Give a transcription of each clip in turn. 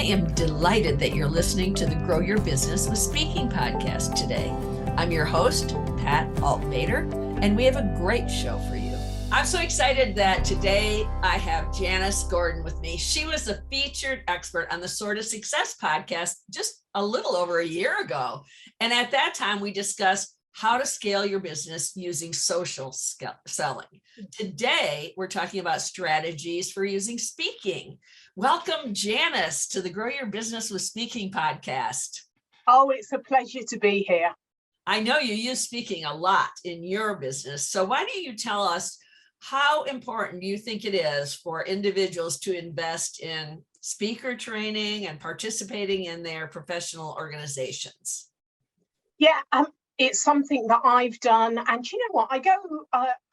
I am delighted that you're listening to the Grow Your Business with Speaking podcast today. I'm your host, Pat Altvader, and we have a great show for you. I'm so excited that today I have Janice Gordon with me. She was a featured expert on the Sword of Success podcast just a little over a year ago. And at that time, we discussed how to scale your business using social selling. Today, we're talking about strategies for using speaking. Welcome, Janice, to the Grow Your Business with Speaking podcast. Oh, it's a pleasure to be here. I know you use speaking a lot in your business. So why don't you tell us how important you think it is for individuals to invest in speaker training and participating in their professional organizations? Yeah, it's something that I've done. And you know what? I go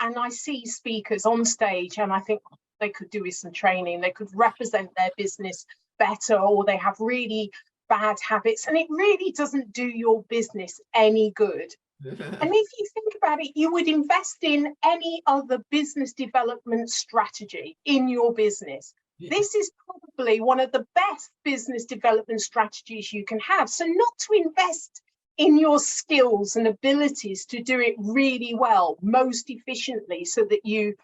and I see speakers on stage and I think they could do with some training. They could represent their business better, or they have really bad habits. And it really doesn't do your business any good. And if you think about it, you would invest in any other business development strategy in your business. Yeah. This is probably one of the best business development strategies you can have. So not to invest in your skills and abilities to do it really well, most efficiently, so that you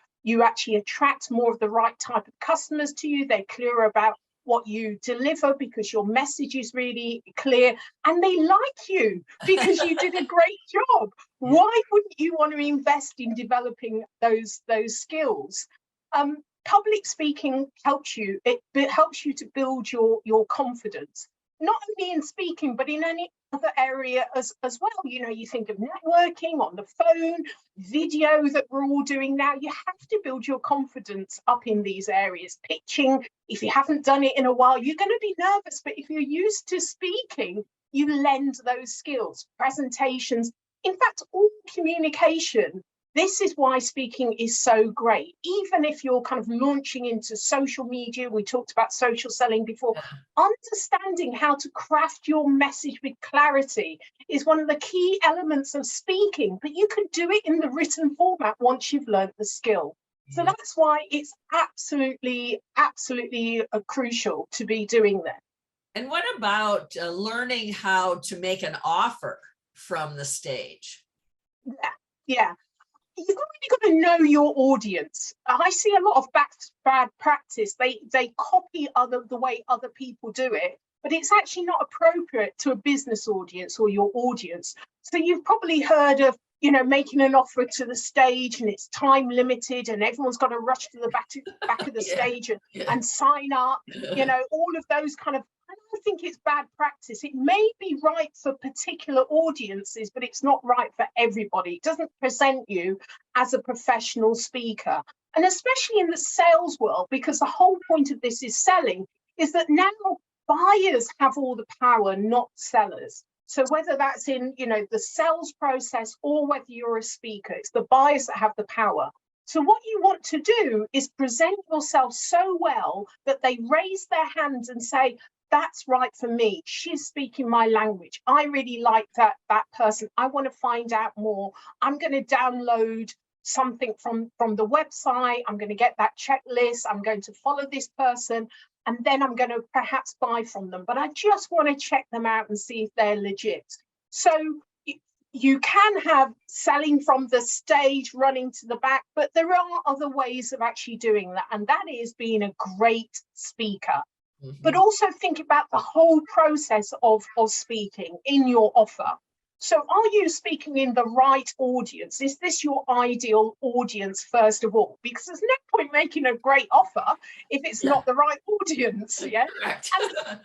actually attract more of the right type of customers to you. They're clearer about what you deliver because your message is really clear, and they like you because you did a great job. Why wouldn't you want to invest in developing those skills? Public speaking helps you. It helps you to build your confidence, not only in speaking, but in any other area as well. You know, you think of networking on the phone, video that we're all doing now. You have to build your confidence up in these areas. Pitching, if you haven't done it in a while, you're going to be nervous, but if you're used to speaking, you lend those skills. Presentations, in fact, all communication. This is why speaking is so great. Even if you're kind of launching into social media, we talked about social selling before, understanding how to craft your message with clarity is one of the key elements of speaking, but you can do it in the written format once you've learned the skill. So that's why it's absolutely crucial to be doing that. And what about learning how to make an offer from the stage? Yeah. You've really got to know your audience. I see a lot of bad practice. They copy the way other people do it, but it's actually not appropriate to a business audience or your audience. So you've probably heard of, you know, making an offer to the stage and it's time limited and everyone's got to rush to the back of the stage and sign up, you know, all of those kind of. I think it's bad practice. It may be right for particular audiences, but it's not right for everybody. It doesn't present you as a professional speaker. And especially in the sales world, because the whole point of this is selling, is that now buyers have all the power, not sellers. So whether that's in, you know, the sales process or whether you're a speaker, it's the buyers that have the power. So what you want to do is present yourself so well that they raise their hands and say, that's right for me. She's speaking my language. I really like that person. I want to find out more. I'm going to download something from the website. I'm going to get that checklist. I'm going to follow this person. And then I'm going to perhaps buy from them. But I just want to check them out and see if they're legit. So you can have selling from the stage, running to the back, but there are other ways of actually doing that. And that is being a great speaker. But also think about the whole process of speaking in your offer. So are you speaking in the right audience? Is this your ideal audience, first of all? Because there's no point making a great offer if it's not the right audience. Yeah. And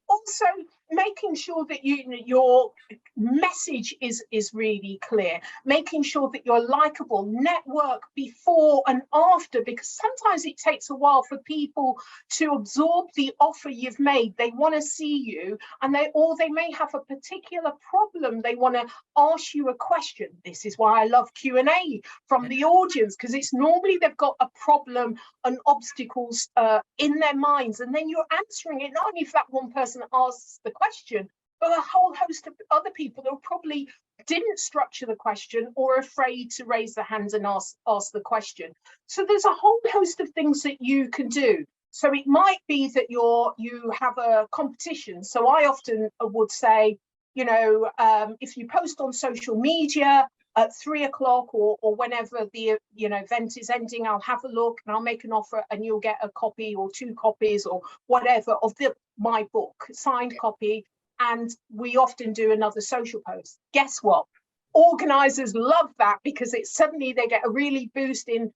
also making sure that your message is really clear, making sure that you're likable, network before and after, because sometimes it takes a while for people to absorb the offer you've made. They want to see you, and they may have a particular problem. They want to ask you a question. This is why I love Q&A from the audience, because it's normally they've got a problem and obstacles in their minds, and then you're answering it not only for that one person that asks the question, but a whole host of other people that probably didn't structure the question or are afraid to raise their hands and ask the question. So there's a whole host of things that you can do. So it might be that you have a competition. So I often would say, if you post on social media at 3 o'clock or whenever the event is ending, I'll have a look and I'll make an offer and you'll get a copy or 2 copies or whatever of my book, signed copy. And we often do another social post. Guess what? Organizers love that because it's suddenly they get a really boost in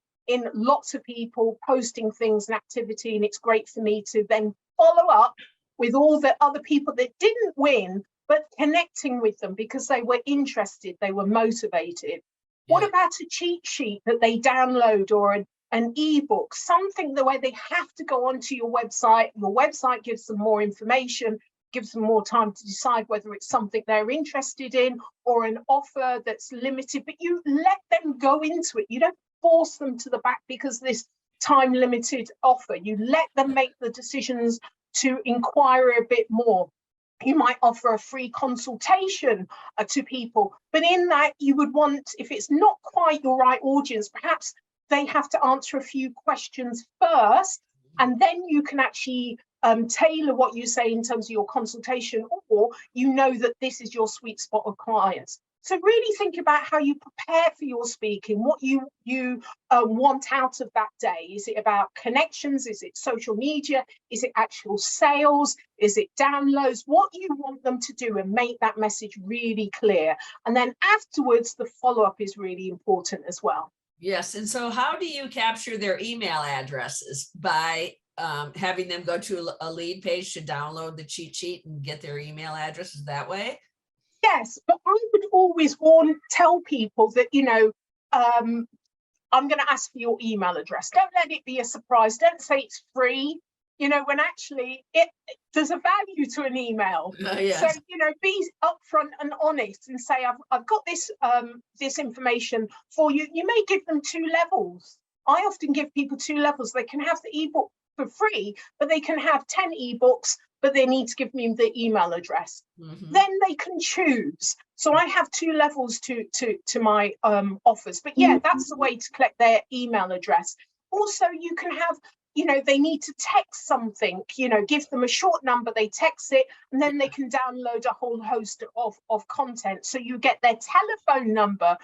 lots of people posting things and activity, and it's great for me to then follow up with all the other people that didn't win, but connecting with them because they were interested, they were motivated. Yeah. What about a cheat sheet that they download or an ebook, something the way they have to go onto your website gives them more information, gives them more time to decide whether it's something they're interested in or an offer that's limited, but you let them go into it. You don't force them to the back because this time limited offer. You let them make the decisions to inquire a bit more. You might offer a free consultation to people, but in that you would want, if it's not quite your right audience, perhaps they have to answer a few questions first, and then you can actually tailor what you say in terms of your consultation, or that this is your sweet spot of clients. So really think about how you prepare for your speaking, what you want out of that day. Is it about connections? Is it social media? Is it actual sales? Is it downloads? What you want them to do, and make that message really clear. And then afterwards, the follow-up is really important as well. Yes. And so how do you capture their email addresses? By having them go to a lead page to download the cheat sheet and get their email addresses that way? Yes, but I would always tell people that, I'm going to ask for your email address. Don't let it be a surprise. Don't say it's free, when actually there's a value to an email. Yes. So, be upfront and honest and say, I've got this information for you. You may give them 2 levels. I often give people 2 levels. They can have the ebook for free, but they can have 10 ebooks, but they need to give me the email address. Mm-hmm. Then they can choose. So I have 2 levels to my offers. But yeah, that's the way to collect their email address. Also, you can have, they need to text something, give them a short number, they text it, and then they can download a whole host of content. So you get their telephone number,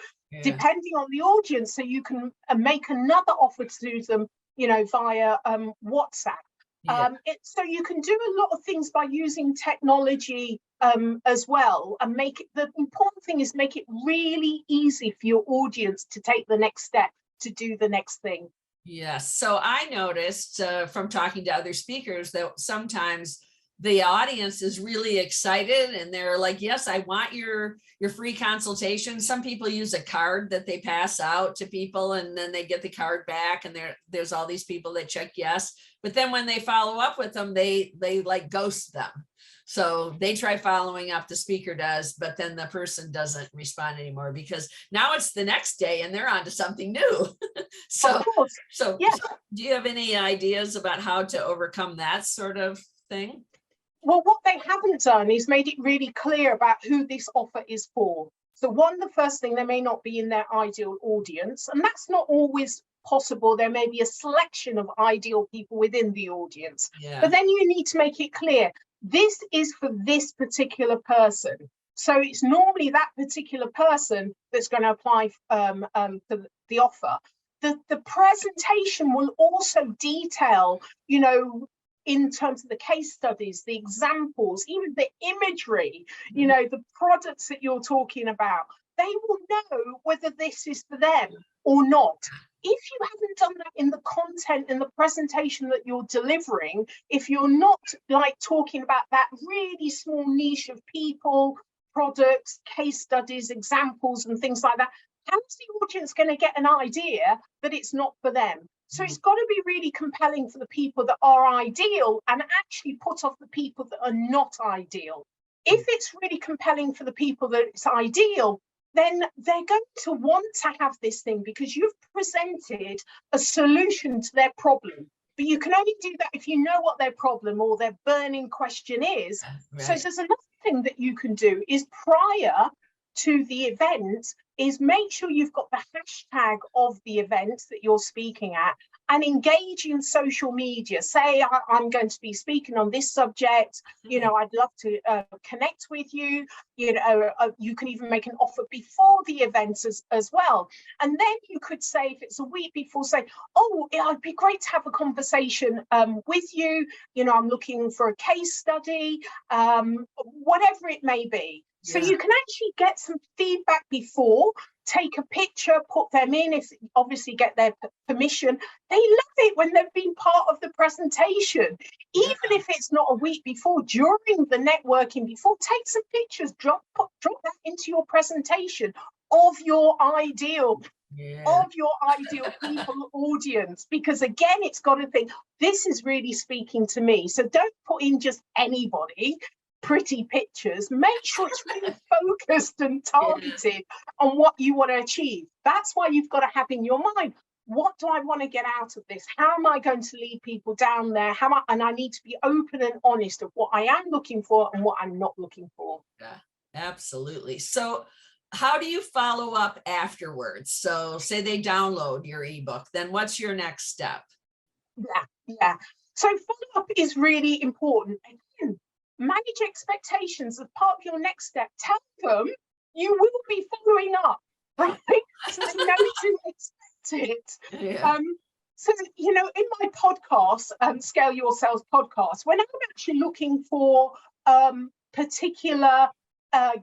depending on the audience, so you can make another offer to them, via WhatsApp. So you can do a lot of things by using technology as well, and the important thing is make it really easy for your audience to take the next step, to do the next thing. Yes. So I noticed from talking to other speakers that sometimes the audience is really excited and they're like, yes, I want your free consultation. Some people use a card that they pass out to people, and then they get the card back, and there's all these people that check yes. But then when they follow up with them, they like ghost them. So they try following up, the speaker does, but then the person doesn't respond anymore because now it's the next day and they're on to something new. So yeah. So do you have any ideas about how to overcome that sort of thing? Well, what they haven't done is made it really clear about who this offer is for. So the first thing, they may not be in their ideal audience, and that's not always possible. There may be a selection of ideal people within the audience, but then you need to make it clear, this is for this particular person. So it's normally that particular person that's going to apply for the offer. The presentation will also detail, in terms of the case studies, the examples, even the imagery, the products that you're talking about. They will know whether this is for them or not. If you haven't done that in the content and the presentation that you're delivering, if you're not talking about that really small niche of people, products, case studies, examples, and things like that, how's the audience going to get an idea that it's not for them? So it's got to be really compelling for the people that are ideal and actually put off the people that are not ideal. If it's really compelling for the people that it's ideal, then they're going to want to have this thing because you've presented a solution to their problem. But you can only do that if you know what their problem or their burning question is. Right. So there's another thing that you can do is prior to the event is make sure you've got the hashtag of the event that you're speaking at and engage in social media. Say I'm going to be speaking on this subject, you know, I'd love to connect with you. You know, you can even make an offer before the event as well. And then you could say, if it's a week before, say, oh, it'd be great to have a conversation with you. You know, I'm looking for a case study, whatever it may be. So you can actually get some feedback before, take a picture, put them in, if obviously get their permission. They love it when they've been part of the presentation. Even if it's not a week before, during the networking before, take some pictures, drop that into your presentation of your ideal people audience, because again, it's got to think, this is really speaking to me. So don't put in just anybody. Pretty pictures, make sure it's really focused and targeted on what you want to achieve. That's why you've got to have in your mind, what do I want to get out of this? How am I going to lead people down there? And I need to be open and honest of what I am looking for and what I'm not looking for. Yeah, absolutely. So how do you follow up afterwards? So say they download your ebook, then what's your next step? Yeah. So follow-up is really important. Again, manage expectations as part of your next step. Tell them you will be following up, right? So they know to expect it. So, you know, in my podcast, Scale Your Sales podcast, when I'm actually looking for particular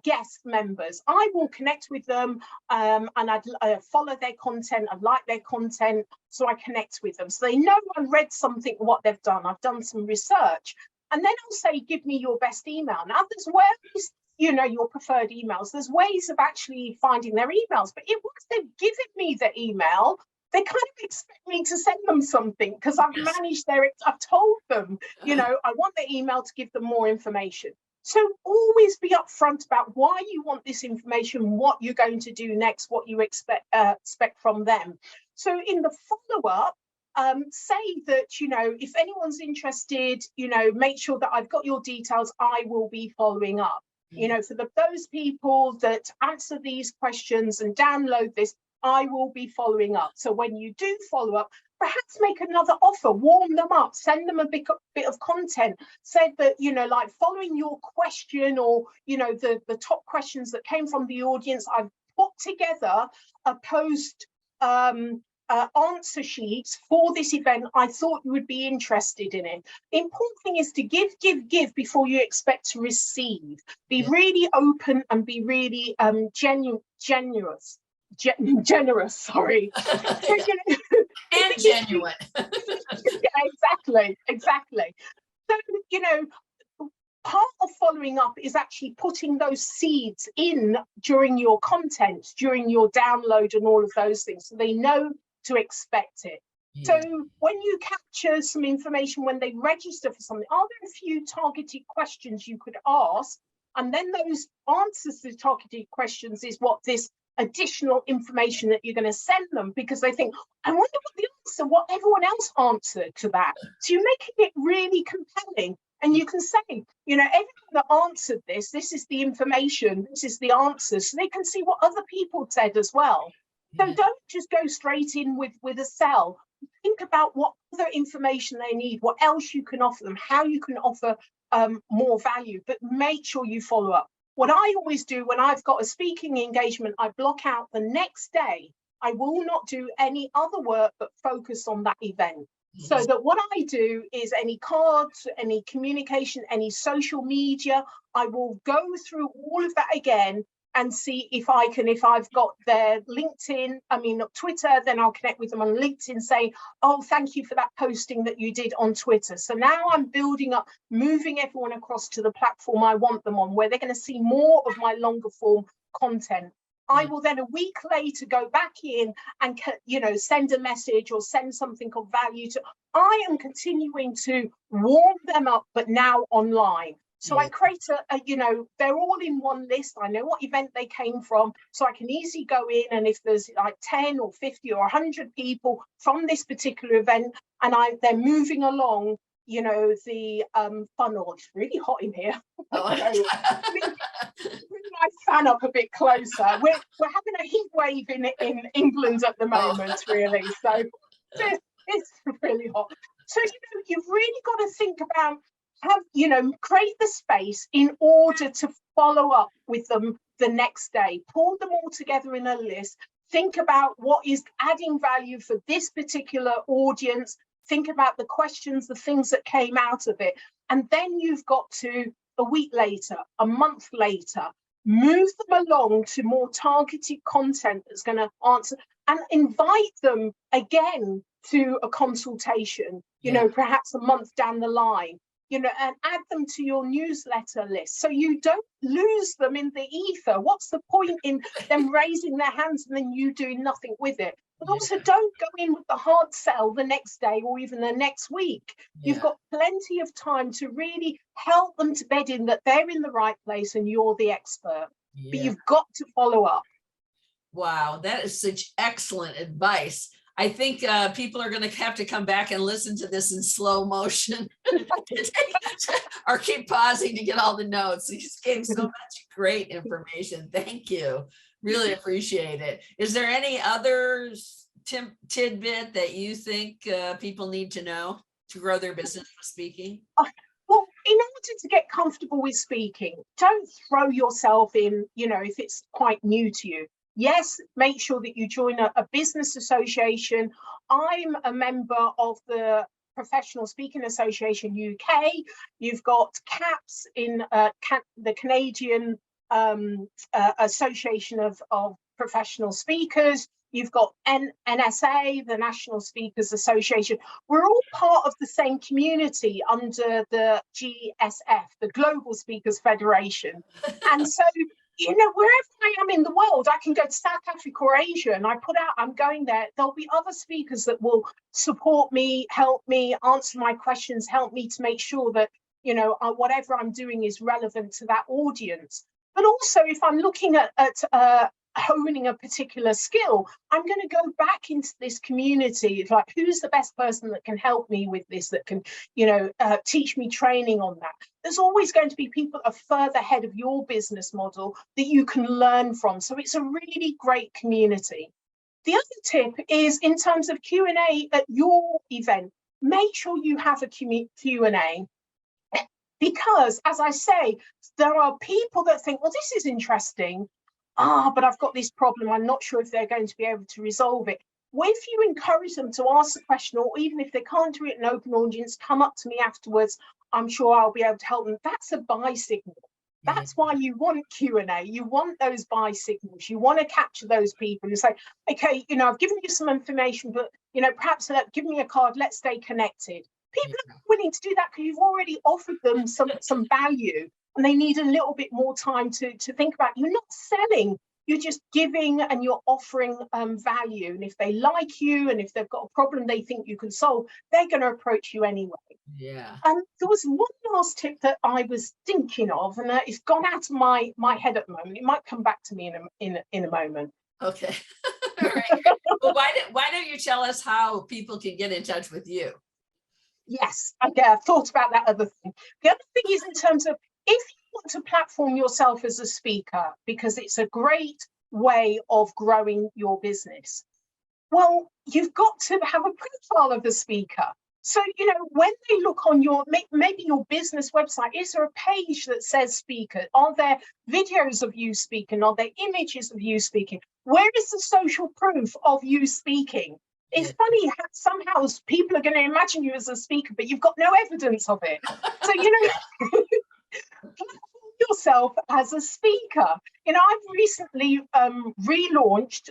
guest members, I will connect with them and I'd follow their content, I like their content, so I connect with them. So they know I read something, what they've done, I've done some research. And then I'll say, give me your best email. Now, there's ways, you know, your preferred emails. There's ways of actually finding their emails. But once they've given me the email, they kind of expect me to send them something because I've managed I've told them, you know, I want the email to give them more information. So always be upfront about why you want this information, what you're going to do next, what you expect from them. So in the follow-up, say that, you know, if anyone's interested, you know, make sure that I've got your details, I will be following up. You know, for those people that answer these questions and download this, I will be following up. So when you do follow up, perhaps make another offer, warm them up, send them a bit of content, said that, you know, like following your question or, you know, the top questions that came from the audience, I've put together a post answer sheets for this event. I thought you would be interested in it. The important thing is to give before you expect to receive. Be really open and be really generous. Sorry. So, you know, and genuine. Yeah, exactly. So, you know, part of following up is actually putting those seeds in during your content, during your download and all of those things, so they know to expect it. So when you capture some information, when they register for something, are there a few targeted questions you could ask? And then those answers to targeted questions is what this additional information that you're going to send them, because they think, I wonder what everyone else answered to that. So you're making it really compelling. And you can say, you know, everyone that answered this is the information, this is the answer, so they can see what other people said as well. So don't just go straight in with a sell. Think about what other information they need, what else you can offer them, how you can offer more value, but make sure you follow up. What I always do when I've got a speaking engagement, I block out the next day. I will not do any other work but focus on that event. So that what I do is any cards, any communication, any social media, I will go through all of that again and see if I've got their LinkedIn, Twitter, then I'll connect with them on LinkedIn saying, oh, thank you for that posting that you did on Twitter. So now I'm building up, moving everyone across to the platform I want them on, where they're going to see more of my longer form content. I will then a week later go back in and, you know, send a message or send something of value to, I am continuing to warm them up, but now online. So I create you know, they're all in one list. I know what event they came from, so I can easily go in, and if there's like 10 or 50 or 100 people from this particular event, and they're moving along, you know, the funnel. It's really hot in here. Bring my fan up a bit closer. We're having a heat wave in England at the moment, really. So It's really hot. So, you've really got to think about create the space in order to follow up with them the next day. Pull them all together in a list. Think about what is adding value for this particular audience. Think about the questions, the things that came out of it. And then you've got to, a week later, a month later, move them along to more targeted content that's going to answer, and invite them again to a consultation, perhaps a month down the line, and add them to your newsletter list so you don't lose them in the ether. What's the point in them raising their hands and then you doing nothing with it? But also don't go in with the hard sell the next day or even the next week. You've got plenty of time to really help them to bed in that they're in the right place and you're the expert. But you've got to follow up. Wow, that is such excellent advice. I think people are going to have to come back and listen to this in slow motion or keep pausing to get all the notes. You just gave so much great information. Thank you. Really appreciate it. Is there any other tidbit that you think people need to know to grow their business with speaking? Well, in order to get comfortable with speaking, don't throw yourself in, if it's quite new to you. Yes, make sure that you join a business association. I'm a member of the Professional Speaking Association UK. You've got CAPS in the Canadian Association of Professional Speakers. You've got NSA, the National Speakers Association. We're all part of the same community under the GSF, the Global Speakers Federation. And so, wherever I am in the world, I can go to South Africa or Asia and I put out, I'm going there. There'll be other speakers that will support me, help me, answer my questions, help me to make sure that, whatever I'm doing is relevant to that audience. But also, if I'm looking at honing a particular skill, I'm going to go back into this community. It's like, who's the best person that can help me with this, that can, teach me training on that? There's always going to be people that are further ahead of your business model that you can learn from. So it's a really great community. The other tip is in terms of Q&A at your event, make sure you have a Q&A. Because, as I say, there are people that think, well, this is interesting, but I've got this problem. I'm not sure if they're going to be able to resolve it. Well, if you encourage them to ask the question, or even if they can't do it in open audience, come up to me afterwards, I'm sure I'll be able to help them. That's a buy signal. That's why you want Q&A. You want those buy signals. You want to capture those people and say, okay, I've given you some information, but, perhaps give me a card. Let's stay connected. People are willing to do that because you've already offered them some value, and they need a little bit more time to think about. You're not selling, you're just giving and you're offering value. And if they like you and if they've got a problem they think you can solve, they're going to approach you anyway. Yeah. And there was one last tip that I was thinking of, and it's gone out of my head at the moment. It might come back to me in a moment. Okay. All right. Well, why don't you tell us how people can get in touch with you? Yes, okay, I've thought about that other thing. The other thing is in terms of, if you want to platform yourself as a speaker, because it's a great way of growing your business, well, you've got to have a profile of the speaker. So, when they look on maybe your business website, is there a page that says speaker? Are there videos of you speaking? Are there images of you speaking? Where is the social proof of you speaking? It's funny how somehow people are going to imagine you as a speaker, but you've got no evidence of it. So, platform yourself as a speaker. I've recently relaunched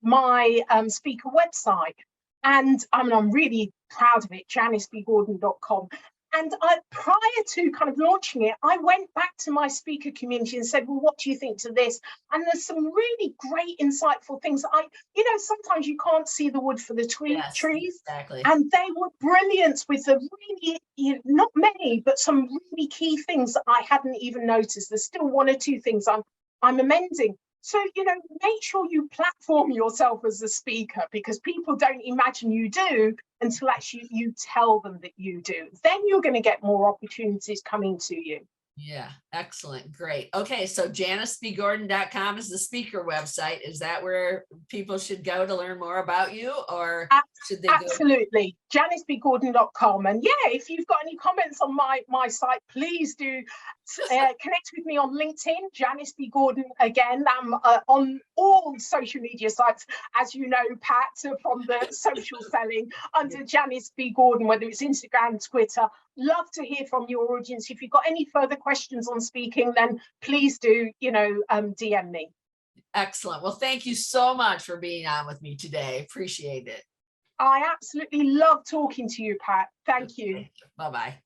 my speaker website, and I'm really proud of it, janicebgordon.com. And prior to kind of launching it, I went back to my speaker community and said, well, what do you think to this? And there's some really great, insightful things. Sometimes you can't see the wood for the trees. Exactly. And they were brilliant with the really, not many, but some really key things that I hadn't even noticed. There's still one or two things I'm amending. So, make sure you platform yourself as a speaker, because people don't imagine you do until actually you tell them that you do. Then you're going to get more opportunities coming to you. Yeah, excellent. Great. Okay, so janicebgordon.com is the speaker website. Is that where people should go to learn more about you? Or should they go? Absolutely. JaniceBGordon.com. And yeah, if you've got any comments on my site, please do connect with me on LinkedIn, Janice B. Gordon. Again, I'm on all social media sites, as you know, Pat, from the social selling under Janice B. Gordon, whether it's Instagram, Twitter. Love to hear from your audience. If you've got any further questions on speaking, then please do, DM me. Excellent. Well, thank you so much for being on with me today. Appreciate it. I absolutely love talking to you, Pat. Thank you. Bye-bye.